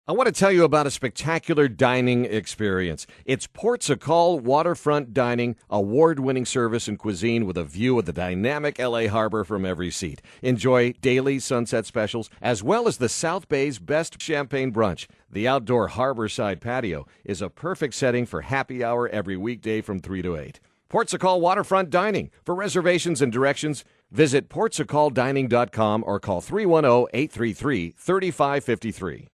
I want to tell you about a spectacular dining experience. It's Portugal Waterfront Dining, award-winning service and cuisine with a view of the dynamic L.A. harbor from every seat. Enjoy daily sunset specials, as well as the South Bay's best champagne brunch. The outdoor harborside patio is a perfect setting for happy hour every weekday from 3 to 8. Portugal Waterfront Dining. For reservations and directions, visit portugaldining.com or call 310-833-3553.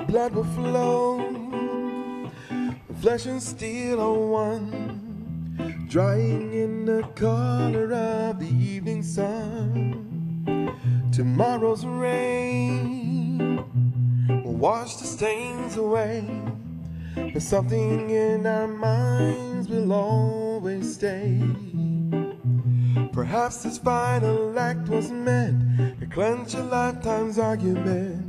Blood will flow, flesh and steel are one, drying in the color of the evening sun. Tomorrow's rain will wash the stains away, but something in our minds will always stay. Perhaps this final act was meant to clench a lifetime's argument,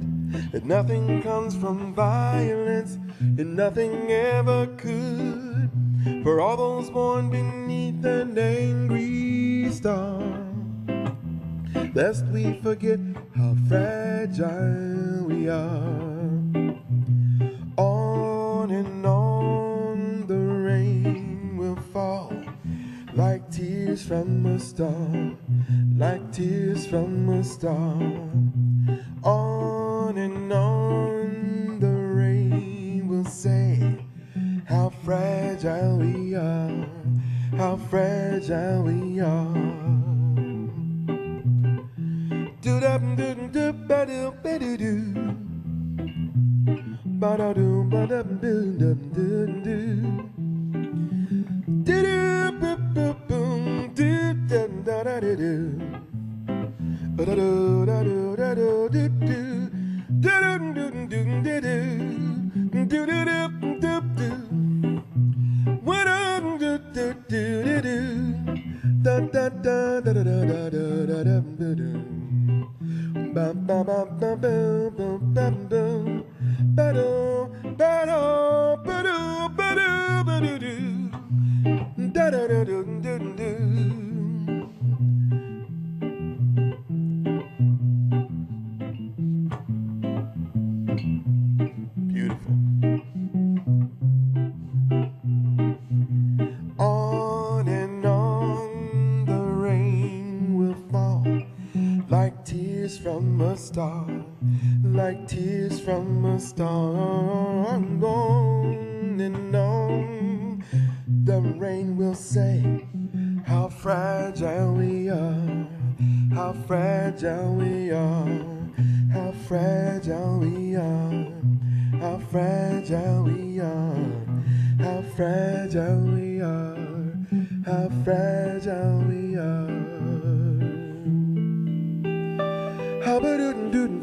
that nothing comes from violence and nothing ever could. For all those born beneath an angry star, lest we forget how fragile we are. On and on the rain will fall, like tears from a star, like tears from a star. On and on the rain will say how fragile we are, how fragile we are. Do-da-dum-dum-dum-ba-dum-ba-doo-doo, ba-da-dum-ba-dum-dum-dum-dum-dum, do-do-boop-boop-boom, do-dum-da-da-doo-doo, ba-da-doo-da-doo-da-doo-doo-doo. Beautiful. On and on the rain will fall, like tears from a star, like tears from a star. On and on the rain will say how fragile we are, how fragile we are, how fragile we are, how fragile we are, how fragile we are, how fragile we are. How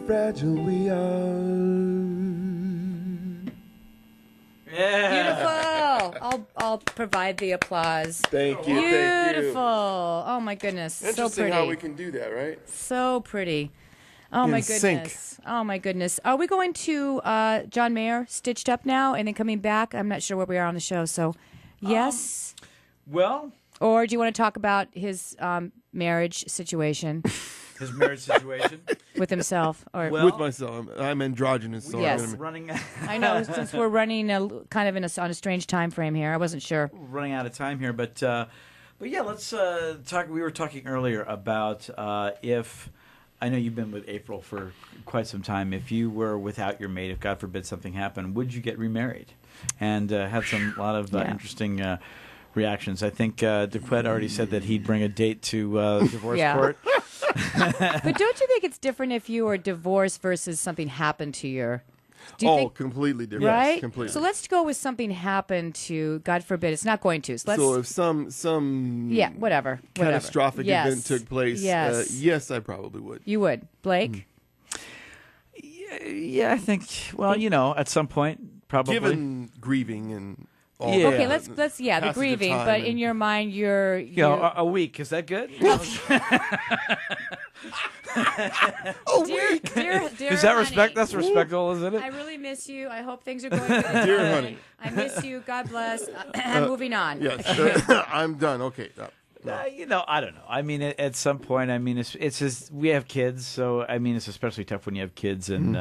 fragile we are. Yeah. Beautiful. I'll provide the applause. Thank you. Beautiful. Thank you. Oh my goodness. So Interesting pretty. how we can do that, right? So pretty. Oh my goodness. Sync. Oh my goodness. Are we going to John Mayer, Stitched Up now, and then coming back? I'm not sure where we are on the show. So, yes. Well, or do you want to talk about his marriage situation? His marriage situation with himself, or with myself. I'm androgynous. So yes, running. I know, since we're running kind of on a strange time frame here. I wasn't sure. We're running out of time here, but yeah, let's talk. We were talking earlier about if I know you've been with April for quite some time. If you were without your mate, if God forbid something happened, would you get remarried? And had a lot of interesting reactions. I think DeQuette already said that he'd bring a date to divorce court. But don't you think it's different if you were divorced versus something happened to your? Completely different. Right? Yes, completely. So let's go with something happened to, God forbid, it's not going to. So if some whatever catastrophic event took place, yes, I probably would. You would. Blake? Yeah, I think, well, at some point, probably. Given grieving and all Yeah. Okay, let's the passage of grieving, time but and- in your mind, you're a week, is that good? dear, Is that respect? honey, That's respectful, isn't I it? really miss you. I hope things are going good. in Dear your life. honey. I miss you. God bless. I'm moving on. Yes, I'm done. Okay. I don't know. I mean, at some point, I mean, it's just we have kids, so I mean, it's especially tough when you have kids, and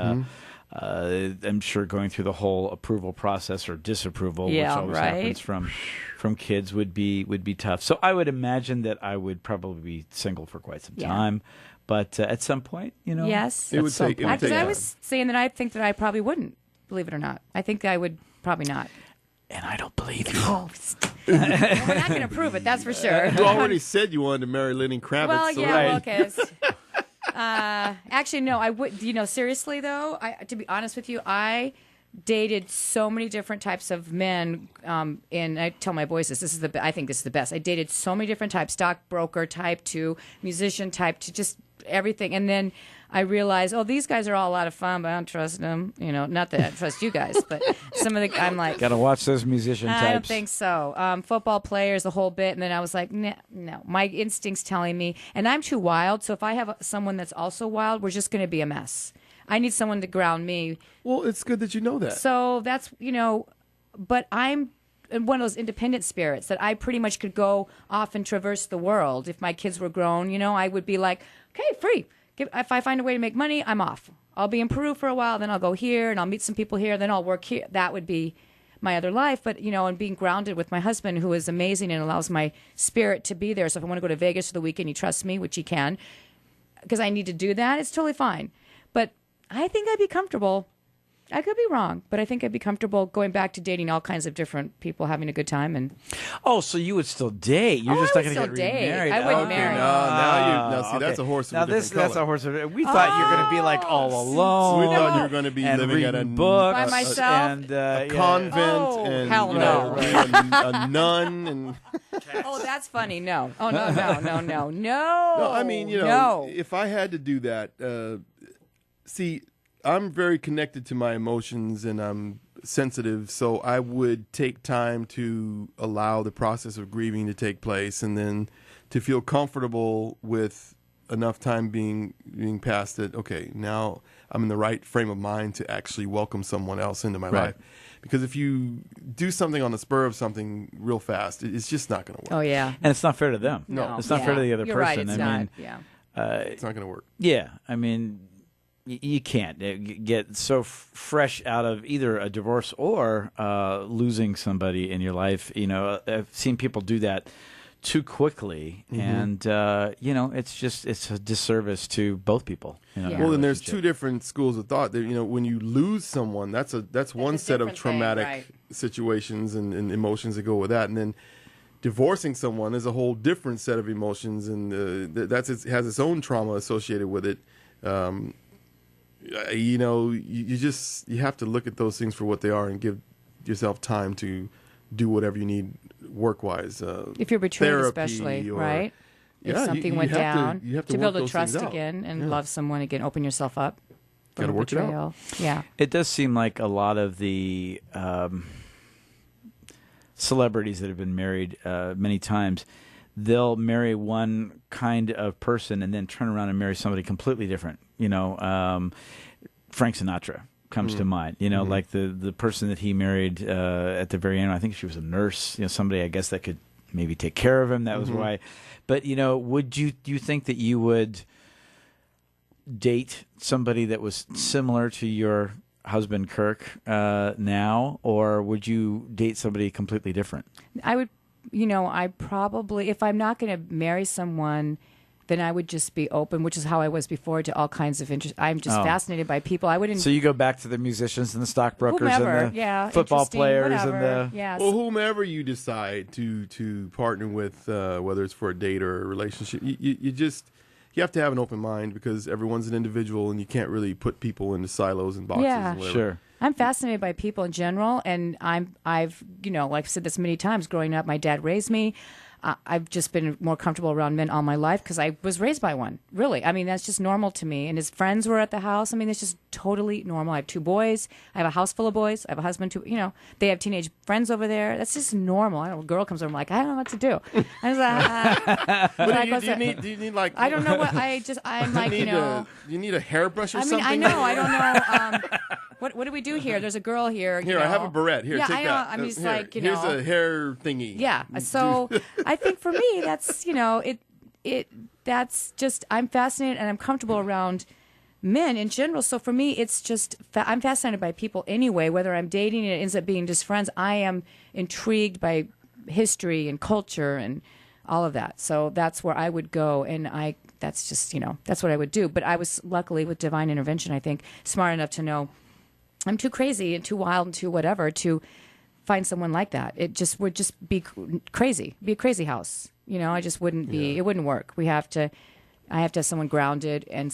I'm sure going through the whole approval process or disapproval, which Yeah, always right. happens from kids, would be tough. So I would imagine that I would probably be single for quite some Yeah. time, but at some point, Yes. It would take. It would Because take I time. was saying that I think that I probably wouldn't, believe it or not. I think I would probably not. and I don't believe you. Oh, well, we're not going to prove it, that's for sure. You already said you wanted to marry Lenny Kravitz. Well, so yeah, Right. well, okay. Actually, no, I would. Seriously though, to be honest with you, I dated so many different types of men. And I tell my boys this. I think this is the best. I dated so many different types: stockbroker type to musician type to just everything. And then I realized, these guys are all a lot of fun, but I don't trust them. Not that I trust you guys, but some of I'm like, Got to watch those musician types. I don't think so. Football players, the whole bit. And then I was like, no. My instinct's telling me, and I'm too wild. So if I have someone that's also wild, we're just going to be a mess. I need someone to ground me. Well, it's good that you know that. So that's, but I'm one of those independent spirits that I pretty much could go off and traverse the world. If my kids were grown, I would be like, okay, free. If I find a way to make money, I'm off. I'll be in Peru for a while, then I'll go here and I'll meet some people here, then I'll work here. That would be my other life. But, and being grounded with my husband, who is amazing and allows my spirit to be there. So if I want to go to Vegas for the weekend, he trusts me, which he can, because I need to do that, it's totally fine. But I think I'd be comfortable. I could be wrong, but I think I'd be comfortable going back to dating all kinds of different people, having a good time. And Oh, so you would still date? You're just I not would going to still get date. remarried. I wouldn't Okay. marry. Now see, that's Okay. a horse of Now a different that's color. a horse of a. We thought you were going to be like all alone. We thought you were going to be and living at a reading books By myself? and a yeah. convent Oh, and hell no. being a nun and. that's funny. No. Oh, no. No, I mean, no. if I had to do that, see, I'm very connected to my emotions and I'm sensitive, so I would take time to allow the process of grieving to take place and then to feel comfortable with enough time being past that, okay, now I'm in the right frame of mind to actually welcome someone else into my Right. life. Because if you do something on the spur of something real fast, it's just not going to work. Oh, yeah. And it's not fair to them. No. It's not fair to the other You're person. right, it's I not. mean, Yeah. It's not going to work. yeah. I mean, you can't get so fresh out of either a divorce or losing somebody in your life. I've seen people do that too quickly, and it's a disservice to both people. Yeah. in a Well, then there's relationship. two different schools of thought. There, when you lose someone, that's one a set of different thing, traumatic right. situations and emotions that go with that, and then divorcing someone is a whole different set of emotions, and has its own trauma associated with it. You have to look at those things for what they are and give yourself time to do whatever you need work-wise. If you're betrayed, therapy especially, or- right? If Yeah, something you went have to- down, you have to build work a those trust things out. again and Yeah. love someone again, open yourself up. from Gotta a work it out. betrayal. Yeah. It does seem like a lot of the celebrities that have been married many times, they'll marry one kind of person and then turn around and marry somebody completely different. Frank Sinatra comes to mind. Like the person that he married at the very end. I think she was a nurse. Somebody I guess that could maybe take care of him. That was why. But do you think that you would date somebody that was similar to your husband Kirk now, or would you date somebody completely different? I would, I probably, if I'm not going to marry someone, then I would just be open, which is how I was before, to all kinds of interest. I'm just fascinated by people. I wouldn't. So you go back to the musicians and the stockbrokers whomever, and the yeah, football interesting, players whatever. and the yes. Well, whomever you decide to partner with, whether it's for a date or a relationship, you have to have an open mind because everyone's an individual and you can't really put people into silos and boxes. Yeah. And whatever. Sure. I'm fascinated by people in general, and I've like I said this many times. Growing up, my dad raised me. I've just been more comfortable around men all my life because I was raised by one. Really, I mean that's just normal to me. And his friends were at the house. I mean, it's just totally normal. I have 2 boys. I have a house full of boys. I have a husband. They have teenage friends over there. That's just normal. I don't know. A girl comes over, I'm like, I don't know what to do. I was like, do you need like? I don't know what I'm like. You need a hairbrush or something. I know. I don't know. What do we do here? There's a girl here. Here, I have a barrette. Here, yeah, take I know. that. I'm just Here, like, here's a hair thingy. Yeah. So I think for me, that's that's just I'm fascinated and I'm comfortable around men in general. So for me, it's just I'm fascinated by people anyway. Whether I'm dating and it ends up being just friends, I am intrigued by history and culture and all of that. So that's where I would go, and that's just that's what I would do. But I was luckily with divine intervention, I think, smart enough to know I'm too crazy and too wild and too whatever to find someone like that. It just would just be crazy, be a crazy house. I just wouldn't be. It wouldn't work. I have to have someone grounded and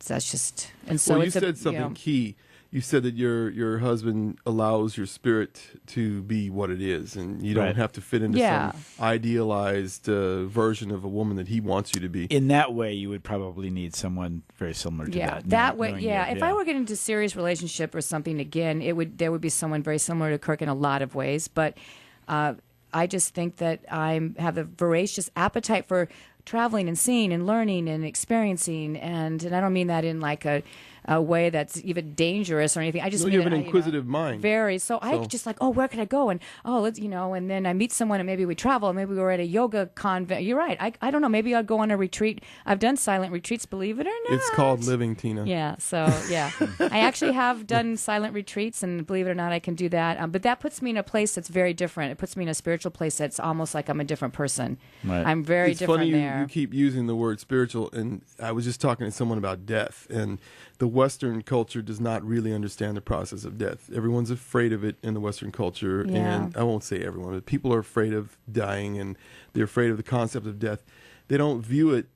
that's just. And so you said something key. You said that your husband allows your spirit to be what it is, and you don't have to fit into some idealized version of a woman that he wants you to be. In that way, you would probably need someone very similar to that. That way, If I were getting into a serious relationship or something, again, there would be someone very similar to Kirk in a lot of ways. But I just think that I have a voracious appetite for traveling and seeing and learning and experiencing, and I don't mean that in like a way that's even dangerous or anything. I just mean you have an inquisitive mind. Very. So I just like, where can I go? And and then I meet someone and maybe we travel and maybe we're at a yoga convent. You're right. I don't know. Maybe I'll go on a retreat. I've done silent retreats, believe it or not. It's called living, Tina. Yeah. So yeah, I actually have done silent retreats, and believe it or not, I can do that. But that puts me in a place that's very different. It puts me in a spiritual place that's almost like I'm a different person. Right. I'm very it's different funny there. You keep using the word spiritual, and I was just talking to someone about death, and the Western culture does not really understand the process of death. Everyone's afraid of it in the Western culture, and I won't say everyone, but people are afraid of dying, and they're afraid of the concept of death. They don't view it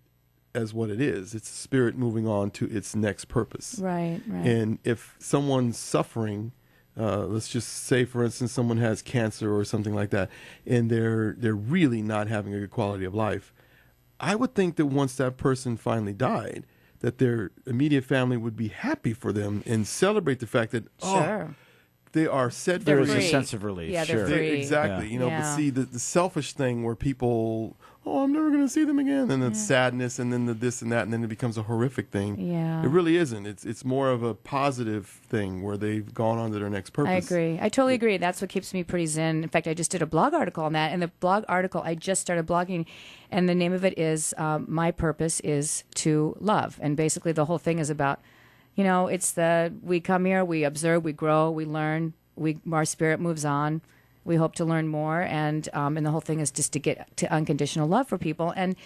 as what it is. It's a spirit moving on to its next purpose. Right. And if someone's suffering, let's just say, for instance, someone has cancer or something like that, and they're really not having a good quality of life, I would think that once that person finally died, that their immediate family would be happy for them and celebrate the fact that they are set there free. is a sense of relief. Yeah, they're free. Exactly. But see, the selfish thing where people, I'm never going to see them again, and then sadness, and then the this and that, and then it becomes a horrific thing. Yeah. It really isn't. It's more of a positive thing where they've gone on to their next purpose. I agree. I totally agree. That's what keeps me pretty zen. In fact, I just did a blog article on that, and the blog article, I just started blogging, and the name of it is My Purpose is to Love. And basically the whole thing is about, it's we come here, we observe, we grow, we learn, our spirit moves on. We hope to learn more, and the whole thing is just to get to unconditional love for people. And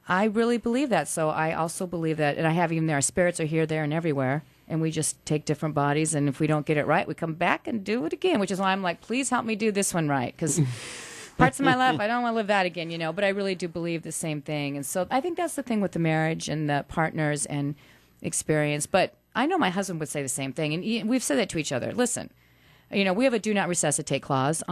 I really believe that. So I also believe that, and I have even there, our spirits are here, there, and everywhere, and we just take different bodies, and if we don't get it right, we come back and do it again, which is why I'm like, please help me do this one right, because parts of my life, I don't want to live that again, but I really do believe the same thing. And so I think that's the thing with the marriage and the partners and experience. But I know my husband would say the same thing, and we've said that to each other. Listen, we have a do not resuscitate clause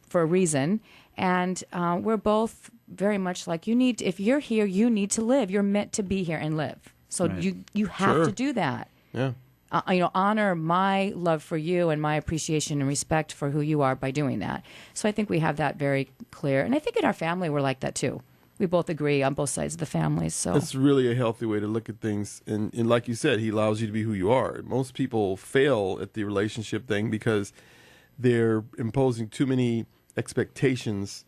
for a reason, and we're both very much like, if you're here, you need to live. You're meant to be here and live. So you have to do that. Yeah. Honor my love for you and my appreciation and respect for who you are by doing that. So I think we have that very clear. And I think in our family we're like that too. We both agree on both sides of the family. So it's really a healthy way to look at things. And like you said, he allows you to be who you are. Most people fail at the relationship thing because they're imposing too many expectations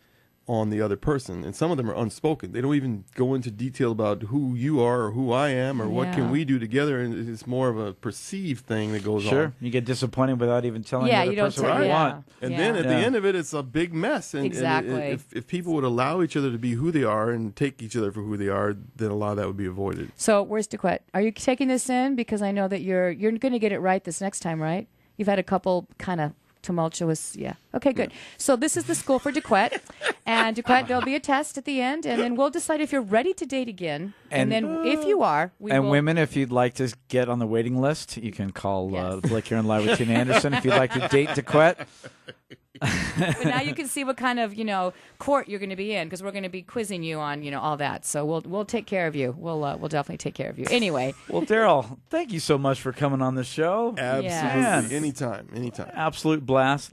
on the other person, and some of them are unspoken. They don't even go into detail about who you are or who I am or what can we do together, and it's more of a perceived thing that goes on. Sure, you get disappointed without even telling the other person what you want. And then at the end of it, it's a big mess. And, exactly. And if people would allow each other to be who they are and take each other for who they are, then a lot of that would be avoided. So where's DeQuette? Are you taking this in? Because I know that you're going to get it right this next time, right? You've had a couple kind of tumultuous. Yeah. Okay, good. So this is the school for Dequette. And Dequette, there'll be a test at the end, and then we'll decide if you're ready to date again. And then if you are, we will. Women, if you'd like to get on the waiting list, you can call Blake here and Live with Tina Anderson if you'd like to date Dequette. But now you can see what kind of, court you're going to be in, because we're going to be quizzing you on, all that. So we'll take care of you. We'll definitely take care of you. Anyway. Well, Darryl, thank you so much for coming on the show. Absolutely. Yes. Anytime. Absolute blast.